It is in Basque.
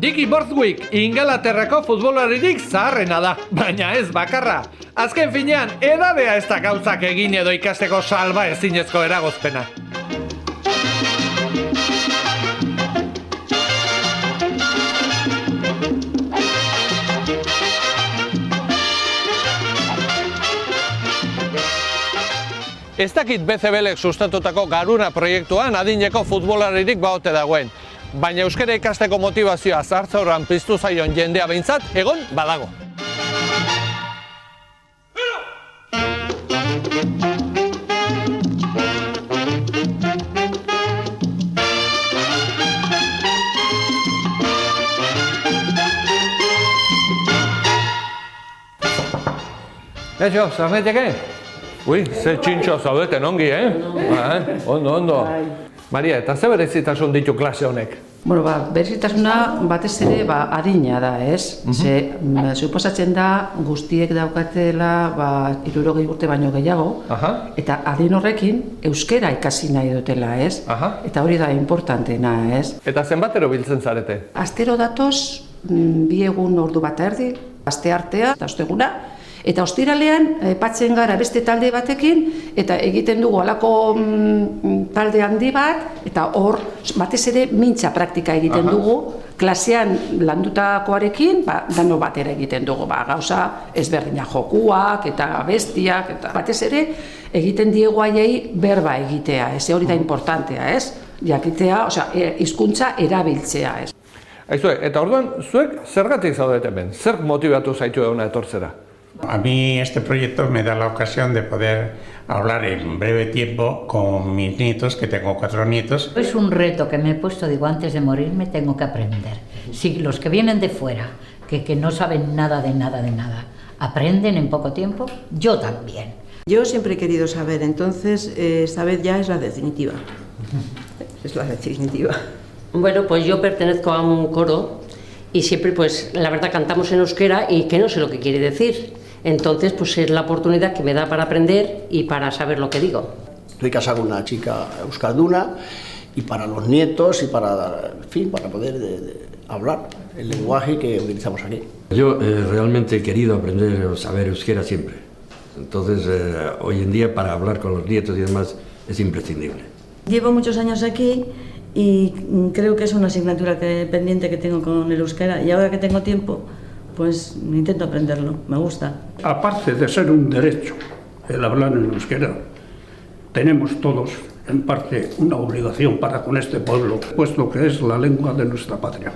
Dickie Borthwick, Ingalaterrako futbolaririk zaharrena da, baina ez bakarra. Azken finean, edadea ez da gauzak egin edo ikasteko salba ezinezko eragozpena. Ez dakit BCBLek sustatutako Garuna proiektuan adineko futbolaririk baote dagoen. Baina euskara ikasteko motivazioa zartzaurran piztu zaion jendea behintzat, egon badago. Eixo, zarmeteke? Ui, ze txintxo zaudeten ongi, Ondo. Maria, eta ze berezitasun ditu klase honek? Bueno, berezitasuna batez ere adina da, ez? Suposatzen da guztiek daukatela 60 urte baino gehiago, eta adin horrekin euskera ikasi nahi dutela, ez? Eta hori da importantena, ez? Eta zenbatero biltzen zarete? Astero datoz, 2 egun ordu bat erdi, asteartea eta osteguna. Eta ostiralean patzen gara beste talde batekin eta egiten dugu halako talde handi bat eta hor batez ere mintza praktika egiten dugu klasean landutakoarekin dano batera egiten dugu gauza ezberdinak jokuak eta bestiak eta batez ere egiten diegu haiei berba egitea, ez hori da importantea, ez? Jakitea, hizkuntza erabiltzea, ez? Aizue, eta orduan zuek zergatik zaudete hemen? Zer motibatu zaitu hona etortzera? A mí este proyecto me da la ocasión de poder hablar en breve tiempo con mis nietos, que tengo 4 nietos. Es un reto que me he puesto, digo, antes de morirme tengo que aprender. Si los que vienen de fuera, que no saben nada de nada, aprenden en poco tiempo, yo también. Yo siempre he querido saber, entonces esta vez ya es la definitiva. Es la definitiva. Bueno, pues yo pertenezco a un coro y siempre, pues, la verdad cantamos en euskera y que no sé lo que quiere decir. Entonces, pues es la oportunidad que me da para aprender y para saber lo que digo. Estoy casado con una chica euskalduna y para los nietos y para, en fin, para poder hablar el lenguaje que utilizamos aquí. Yo realmente he querido aprender o saber euskera siempre. Entonces, hoy en día para hablar con los nietos y demás es imprescindible. Llevo muchos años aquí y creo que es una asignatura pendiente que tengo con el euskera y ahora que tengo tiempo, pues intento aprenderlo, me gusta. Aparte de ser un derecho el hablar en euskera, tenemos todos en parte una obligación para con este pueblo, puesto que es la lengua de nuestra patria.